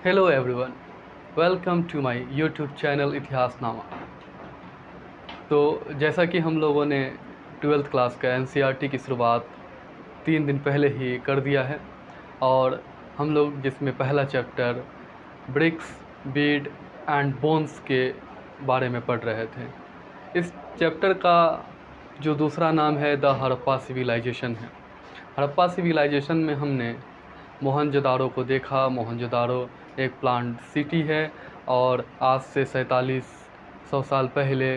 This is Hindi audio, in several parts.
Hello everyone, welcome to my YouTube channel Itihasnama. तो जैसा कि हम लोगों ने 12th क्लास का एनसीईआरटी की शुरुआत 3 दिन पहले ही कर दिया है और हम लोग जिसमें पहला chapter bricks, beads and bones के बारे में पढ़ रहे थे। इस चैप्टर का जो दूसरा नाम है द हड़प्पा सिविलाइजेशन है। हड़प्पा सिविलाइजेशन में हमने मोहनजोदाड़ो को देखा। मोहनजोदाड़ो एक प्लांट सिटी है और आज से 4700 साल पहले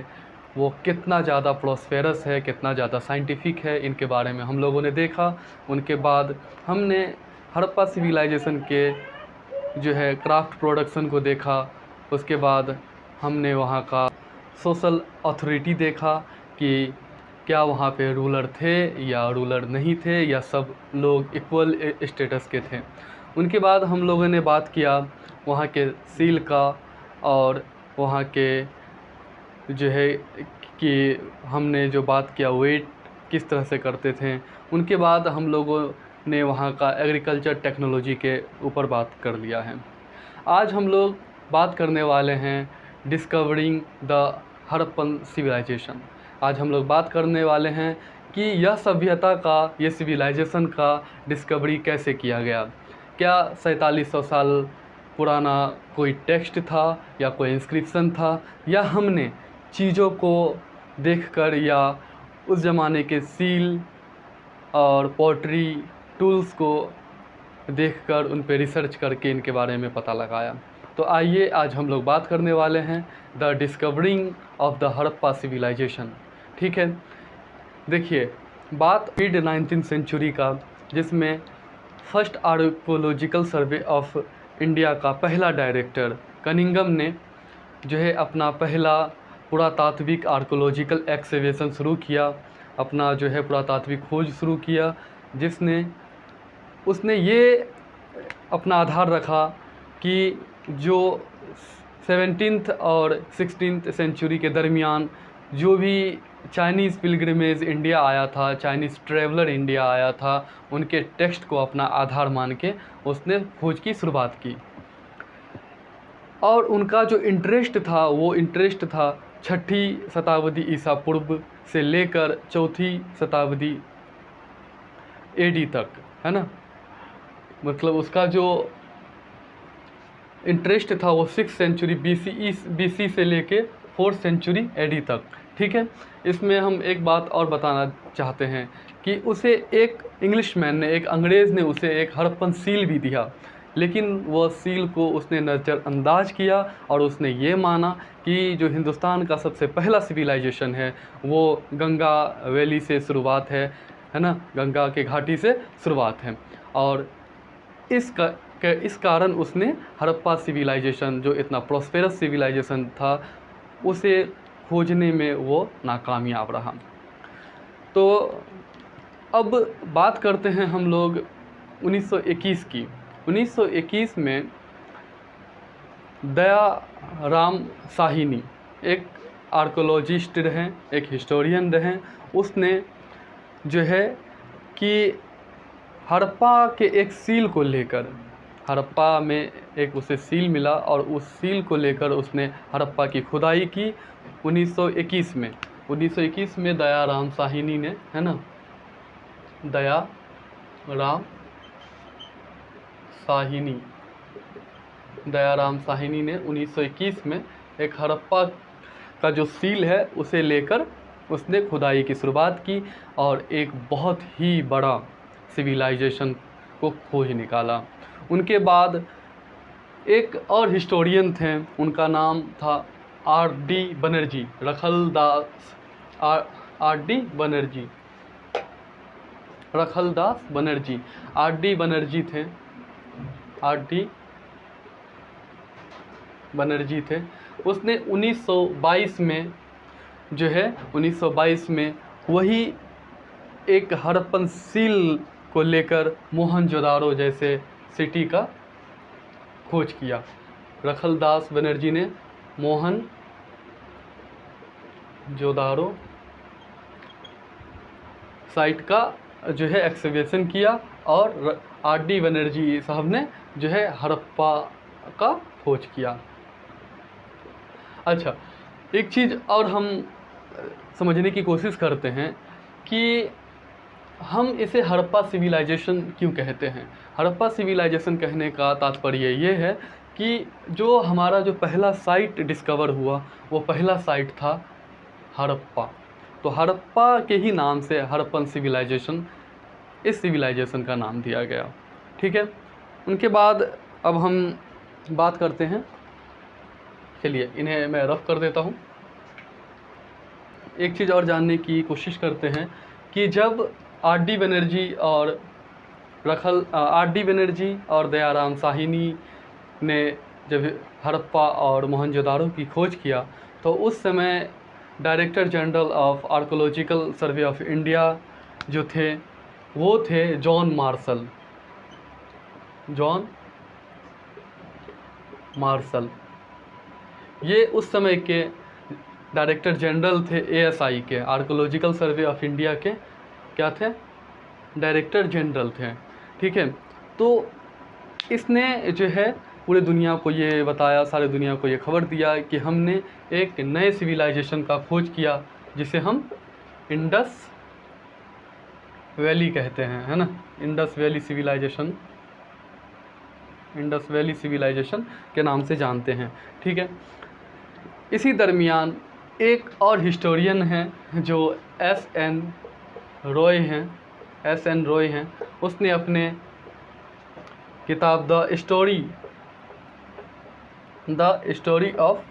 वो कितना ज़्यादा प्रॉस्पेरस है, कितना ज़्यादा साइंटिफिक है, इनके बारे में हम लोगों ने देखा। उनके बाद हमने हड़प्पा सिविलाइजेशन के जो है क्राफ्ट प्रोडक्शन को देखा। उसके बाद हमने वहाँ का सोशल अथॉरिटी देखा कि क्या वहाँ पे रूलर थे या रूलर नहीं थे या सब लोग इक्वल स्टेटस के थे। उनके बाद हम लोगों ने बात किया वहाँ के सील का और वहाँ के जो है कि हमने जो बात किया वेट किस तरह से करते थे। उनके बाद हम लोगों ने वहाँ का एग्रीकल्चर टेक्नोलॉजी के ऊपर बात कर लिया है। आज हम लोग बात करने वाले हैं डिस्कवरिंग द हड़प्पन सिविलाइजेशन। आज हम लोग बात करने वाले हैं कि यह सभ्यता का, ये सिविलाइजेशन का डिस्कवरी कैसे किया गया। क्या 4700 साल पुराना कोई टेक्स्ट था या कोई इंस्क्रिप्शन था, या हमने चीज़ों को देखकर या उस ज़माने के सील और पॉटरी टूल्स को देखकर उन पे रिसर्च करके इनके बारे में पता लगाया। तो आइए आज हम लोग बात करने वाले हैं the discovering of the Harappa civilisation. ठीक है, देखिए बात मिड 19th सेंचुरी का, जिसमें first archaeological survey of India का पहला डायरेक्टर कनिंगम ने जो है अपना पहला पुरातात्विक आर्कोलॉजिकल एक्सकेवेशन शुरू किया, अपना जो है पुरातात्विक खोज शुरू किया, जिसने उसने ये अपना आधार रखा कि जो 17th और 16th सेंचुरी के दरमियान जो भी चाइनीज़ पिलग्रिमेज इंडिया आया था, चाइनीज़ ट्रैवलर इंडिया आया था, उनके टेक्स्ट को अपना आधार मान के उसने खोज की शुरुआत की। और उनका जो इंटरेस्ट था वो इंटरेस्ट था 6ठी शताब्दी ईसा पूर्व से लेकर 4थी शताब्दी एडी तक, है ना। मतलब उसका जो इंटरेस्ट था वो 6th सेंचुरी बीसी से लेके 4th सेंचुरी एडी तक। ठीक है, इसमें हम एक बात और बताना चाहते हैं कि उसे एक इंग्लिशमैन ने, एक अंग्रेज़ ने उसे एक हड़प्पन सील भी दिया, लेकिन वह सील को उसने नज़रअंदाज किया और उसने ये माना कि जो हिंदुस्तान का सबसे पहला सिविलाइजेशन है वो गंगा वैली से शुरुआत है ना, गंगा के घाटी से शुरुआत है। और इस कारण उसने हड़प्पा सिविलाइजेशन, जो इतना प्रॉस्पेरस सिविलाइजेशन था, उसे खोजने में वो नाकामयाब रहा। तो अब बात करते हैं हम लोग 1921 की। 1921 में दयाराम साहिनी एक आर्कोलॉजिस्ट रहे, एक हिस्टोरियन रहे। उसने जो है कि हड़प्पा के एक सील को लेकर, हड़प्पा में एक उसे सील मिला और उस सील को लेकर उसने हड़प्पा की खुदाई की 1921 में। 1921 में दयाराम साहिनी ने, है ना, दयाराम साहिनी ने 1921 में एक हड़प्पा का जो सील है उसे लेकर उसने खुदाई की शुरुआत की और एक बहुत ही बड़ा सिविलाइजेशन को खोज निकाला। उनके बाद एक और हिस्टोरियन थे, उनका नाम था R D. Banerjee, Rakhaldas R D. Banerjee, Rakhaldas Banerjee, R D. Banerjee थे, आर.डी. बनर्जी थे। उसने 1922 में जो है 1922 में वही एक हड़प्पन सील को लेकर मोहनजोदाड़ो जैसे सिटी का खोज किया। रखलदास बनर्जी ने मोहनजोदाड़ो साइट का जो है एक्सकेवेशन किया और आर.डी. बनर्जी साहब ने जो है हड़प्पा का खोज किया। अच्छा, एक चीज़ और हम समझने की कोशिश करते हैं कि हम इसे हड़प्पा सिविलाइजेशन क्यों कहते हैं। हड़प्पा सिविलाइजेशन कहने का तात्पर्य ये है कि जो हमारा जो पहला साइट डिस्कवर हुआ वो पहला साइट था हड़प्पा। तो हड़प्पा के ही नाम से हड़प्पन सिविलाइजेशन, इस सिविलाइजेशन का नाम दिया गया। ठीक है, उनके बाद अब हम बात करते हैं, चलिए इन्हें मैं रफ कर देता हूँ। एक चीज़ और जानने की कोशिश करते हैं कि जब आर.डी. बनर्जी और दयाराम साहनी ने जब हड़प्पा और मोहनजोदाड़ो की खोज किया तो उस समय director general of archaeological survey of India जो थे वो थे जॉन मार्शल। ये उस समय के डायरेक्टर जनरल थे ASI के, आर्कोलॉजिकल सर्वे ऑफ इंडिया के क्या थे, डायरेक्टर जनरल थे। ठीक है, तो इसने जो है पूरे दुनिया को ये बताया, सारे दुनिया को ये खबर दिया कि हमने एक नए सिविलाइजेशन का खोज किया जिसे हम इंडस वैली कहते हैं, है ना, इंडस वैली सिविलाइजेशन के नाम से जानते हैं। ठीक है, इसी दरमियान एक और हिस्टोरियन हैं जो S.N. रॉय हैं, उसने अपने किताब द स्टोरी ऑफ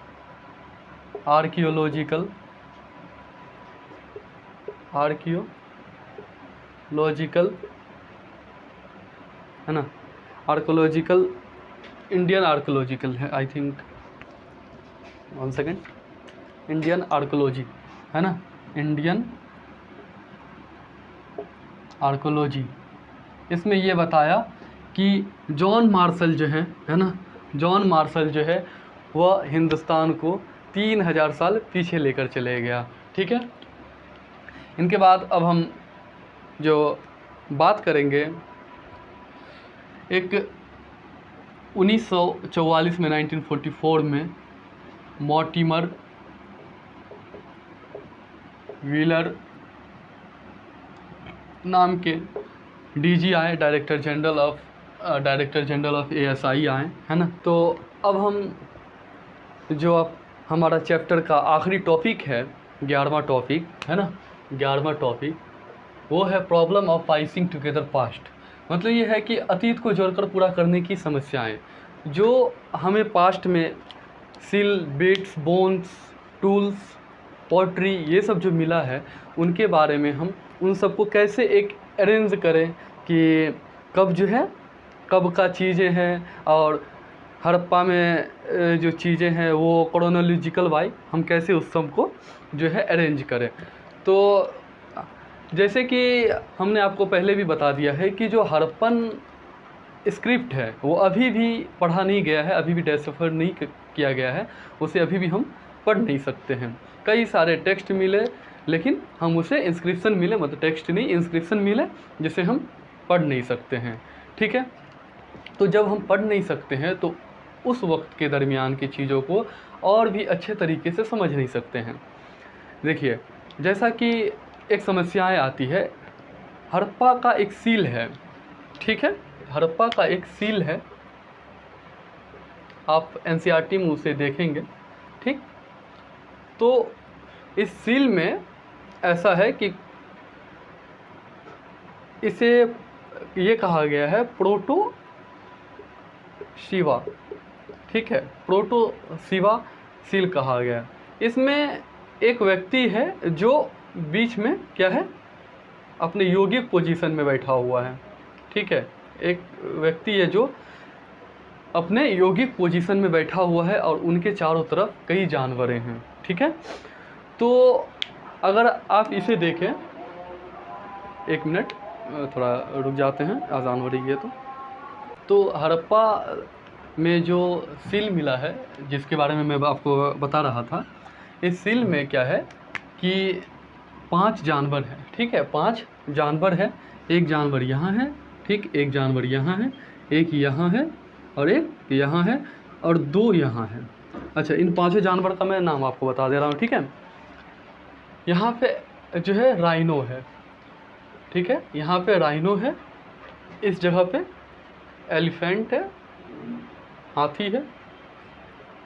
आर्कियोलॉजिकल है ना, आर्कोलॉजिकल, इंडियन आर्कोलॉजिकल है, I think, one second, Indian archaeology है ना, इंडियन आर्कोलॉजी। इसमें ये बताया कि जॉन मार्शल जो है ना, जॉन मार्शल जो है वह हिंदुस्तान को 3000 साल पीछे लेकर चले गया। ठीक है, इनके बाद अब हम जो बात करेंगे, एक 1944 में 1944 में मॉर्टिमर व्हीलर नाम के DG आए, डायरेक्टर जनरल ऑफ ASI आए, है ना। तो अब हम जो अब हमारा चैप्टर का आखिरी टॉपिक है, 11वां टॉपिक है ना, 11वां टॉपिक वो है प्रॉब्लम ऑफ पाइसिंग टुगेदर पास्ट। मतलब ये है कि अतीत को जोड़कर पूरा करने की समस्याएं जो हमें पास्ट में seal, bits, bones, tools, pottery ये सब जो मिला है उनके बारे में हम उन सबको कैसे एक अरेंज करें कि कब जो है कब का चीज़ें हैं, और हड़प्पा में जो चीज़ें हैं वो क्रोनोलॉजिकल वाई हम कैसे उस सब को जो है अरेंज करें। तो जैसे कि हमने आपको पहले भी बता दिया है कि जो हड़प्पन स्क्रिप्ट है वो अभी भी पढ़ा नहीं गया है, अभी भी डेसिफर नहीं किया गया है, उसे अभी भी हम पढ़ नहीं सकते हैं। कई सारे टेक्स्ट मिले लेकिन हम उसे इंस्क्रिप्शन मिले, मतलब टेक्स्ट नहीं इंस्क्रिप्शन मिले जिसे हम पढ़ नहीं सकते हैं। ठीक है, तो जब हम पढ़ नहीं सकते हैं तो उस वक्त के दरमियान की चीज़ों को और भी अच्छे तरीके से समझ नहीं सकते हैं। देखिए, जैसा कि एक समस्याएं आती है, हड़प्पा का एक सील है, ठीक है, हड़प्पा का एक सील है, आप NCERT में उसे देखेंगे, ठीक। तो इस सील में ऐसा है कि इसे ये कहा गया है प्रोटो शिवा, ठीक है, प्रोटो शिवा सील कहा गया। इसमें एक व्यक्ति है जो बीच में क्या है, अपने योगिक पोजीशन में बैठा हुआ है, ठीक है, एक व्यक्ति है जो अपने योगिक पोजीशन में बैठा हुआ है और उनके चारों तरफ कई जानवरें हैं, ठीक है। तो अगर आप इसे देखें, एक मिनट थोड़ा रुक जाते हैं, आज़ान हो रही है। तो हड़प्पा में जो सील मिला है जिसके बारे में मैं आपको बता रहा था, इस सील में क्या है कि 5 जानवर हैं, ठीक है, 5 जानवर है। एक जानवर यहाँ है, ठीक, एक जानवर यहाँ है, एक यहाँ है और एक यहाँ है। और 2 यहाँ हैं। अच्छा, इन 5 जानवर का मैं नाम आपको बता दे रहा हूँ, ठीक है। यहाँ पे जो है राइनो है, ठीक है, यहाँ पे राइनो है, इस जगह पे एलिफेंट है, हाथी है,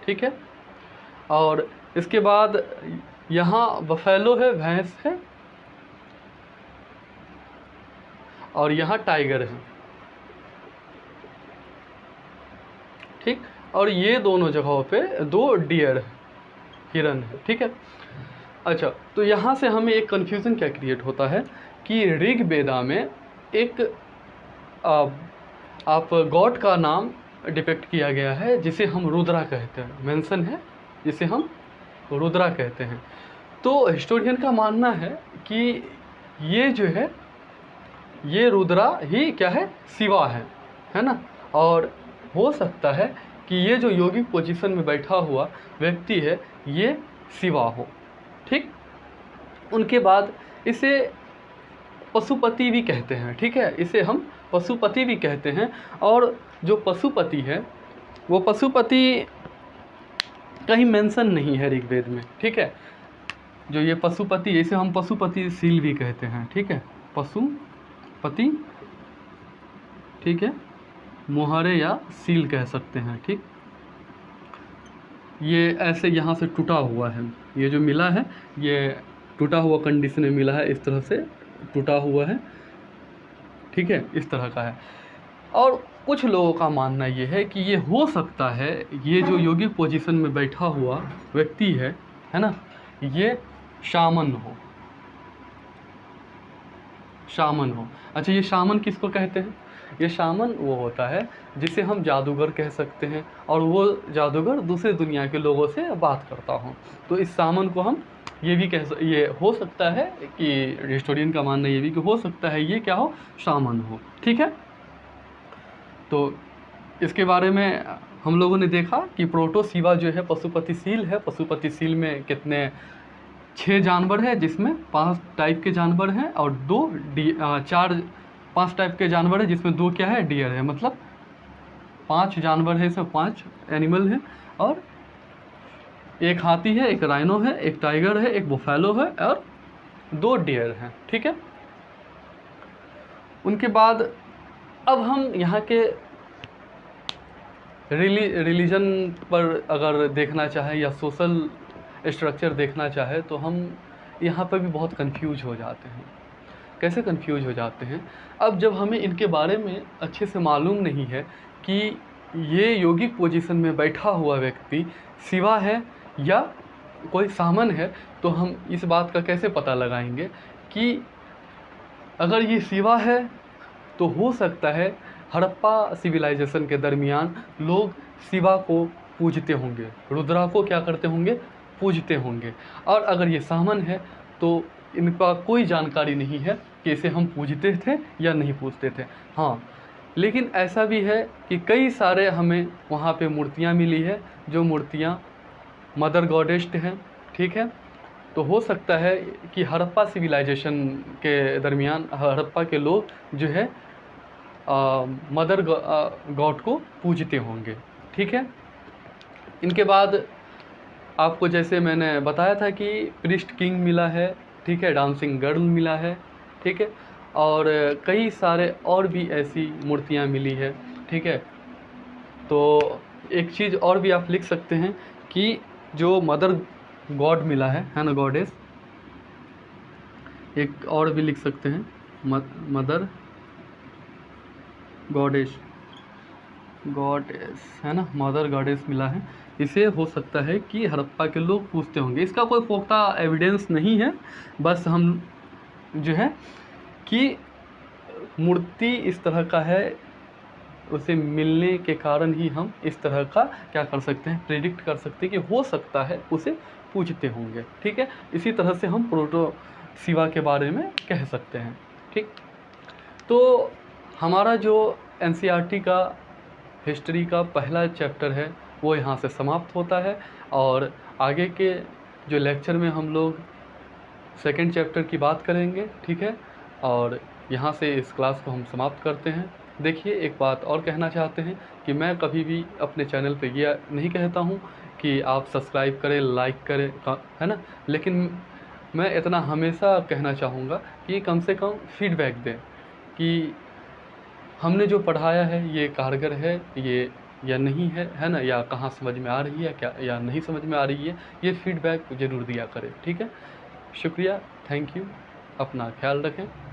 ठीक है। और इसके बाद यहाँ बफेलो है, भैंस है, और यहाँ टाइगर है, ठीक। और ये दोनों जगहों पे 2 डियर है, हिरन है, ठीक है। अच्छा, तो यहाँ से हमें एक कन्फ्यूज़न क्या क्रिएट होता है कि ऋग्वेदा में एक आप गॉड का नाम डिपिक्ट किया गया है जिसे हम रुद्रा कहते हैं, मेंशन है जिसे हम रुद्रा कहते हैं। तो हिस्टोरियन का मानना है कि ये जो है ये रुद्रा ही क्या है, शिवा है ना। और हो सकता है कि ये जो योगिक पोजीशन में बैठा हुआ व्यक्ति है ये शिवा हो, ठीक। उनके बाद इसे पशुपति भी कहते हैं, ठीक है, इसे हम पशुपति भी कहते हैं। और जो पशुपति है वो पशुपति कहीं मेंशन नहीं है ऋग्वेद में, ठीक है। जो ये पशुपति, इसे हम पशुपति सील भी कहते हैं, ठीक है, पशुपति, ठीक है, मोहरे या सील कह सकते हैं, ठीक। ये ऐसे यहाँ से टूटा हुआ है, ये जो मिला है ये टूटा हुआ कंडीशन में मिला है, इस तरह से टूटा हुआ है, ठीक है, इस तरह का है। और कुछ लोगों का मानना ये है कि ये हो सकता है ये जो योगिक पोजीशन में बैठा हुआ व्यक्ति है ना, ये शामन हो। अच्छा, ये शामन किसको कहते हैं? ये शामन वो होता है जिसे हम जादूगर कह सकते हैं, और वो जादूगर दूसरे दुनिया के लोगों से बात करता हो। तो इस शामन को हम ये भी ये हो सकता है कि हिस्टोरियन का मानना ये भी कि हो सकता है ये क्या हो, शामन हो, ठीक है। तो इसके बारे में हम लोगों ने देखा कि प्रोटो शिवा जो है पशुपति सील है। पशुपति सील में कितने 6 जानवर हैं, जिसमें 5 टाइप के जानवर हैं और 5 टाइप के जानवर हैं जिसमें 2 क्या है, डियर है। मतलब 5 जानवर है, इसमें 5 एनिमल हैं, और एक हाथी है, एक राइनो है, एक टाइगर है, एक बुफेलो है, और 2 डियर हैं, ठीक है। उनके बाद अब हम यहाँ के रिलीजन पर अगर देखना चाहें या सोशल स्ट्रक्चर देखना चाहे तो हम यहाँ पर भी बहुत कंफ्यूज हो जाते हैं। कैसे कंफ्यूज हो जाते हैं? अब जब हमें इनके बारे में अच्छे से मालूम नहीं है कि ये योगिक पोजीशन में बैठा हुआ व्यक्ति शिवा है या कोई सामन है, तो हम इस बात का कैसे पता लगाएंगे कि अगर ये शिवा है तो हो सकता है हड़प्पा सिविलाइजेशन के दरमियान लोग शिवा को पूजते होंगे, रुद्रा को क्या करते होंगे, पूजते होंगे। और अगर ये सामन है तो इनका कोई जानकारी नहीं है कि इसे हम पूजते थे या नहीं पूजते थे। हाँ, लेकिन ऐसा भी है कि कई सारे हमें वहाँ पे मूर्तियाँ मिली है, जो मूर्तियाँ मदर गॉडेस्ट हैं, ठीक है। तो हो सकता है कि हड़प्पा सिविलाइजेशन के दरमियान हड़प्पा के लोग जो है मदर गॉड को पूजते होंगे, ठीक है। इनके बाद आपको जैसे मैंने बताया था कि प्रिस्ट किंग मिला है, ठीक है, डांसिंग गर्ल मिला है, ठीक है, और कई सारे और भी ऐसी मूर्तियाँ मिली है, ठीक है। तो एक चीज़ और भी आप लिख सकते हैं कि जो मदर गॉड मिला है ना, गॉडेस, एक और भी लिख सकते हैं मदर गॉडेस है ना, मदर गॉडेस मिला है। इसे हो सकता है कि हड़प्पा के लोग पूछते होंगे। इसका कोई पुख्ता एविडेंस नहीं है, बस हम जो है कि मूर्ति इस तरह का है, उसे मिलने के कारण ही हम इस तरह का क्या कर सकते हैं, प्रेडिक्ट कर सकते हैं कि हो सकता है उसे पूजते होंगे, ठीक है। इसी तरह से हम प्रोटो शिवा के बारे में कह सकते हैं, ठीक। तो हमारा जो एनसीईआरटी का हिस्ट्री का पहला चैप्टर है वो यहाँ से समाप्त होता है, और आगे के जो लेक्चर में हम लोग सेकंड चैप्टर की बात करेंगे, ठीक है। और यहाँ से इस क्लास को हम समाप्त करते हैं। देखिए, एक बात और कहना चाहते हैं कि मैं कभी भी अपने चैनल पे ये नहीं कहता हूँ कि आप सब्सक्राइब करें, लाइक करें, है ना? लेकिन मैं इतना हमेशा कहना चाहूँगा कि कम से कम फीडबैक दें कि हमने जो पढ़ाया है ये कारगर है, ये या नहीं है ना? या कहाँ समझ में आ रही है क्या, या नहीं समझ में आ रही है, ये फीडबैक ज़रूर दिया करें, ठीक है? शुक्रिया, थैंक यू, अपना ख़्याल रखें।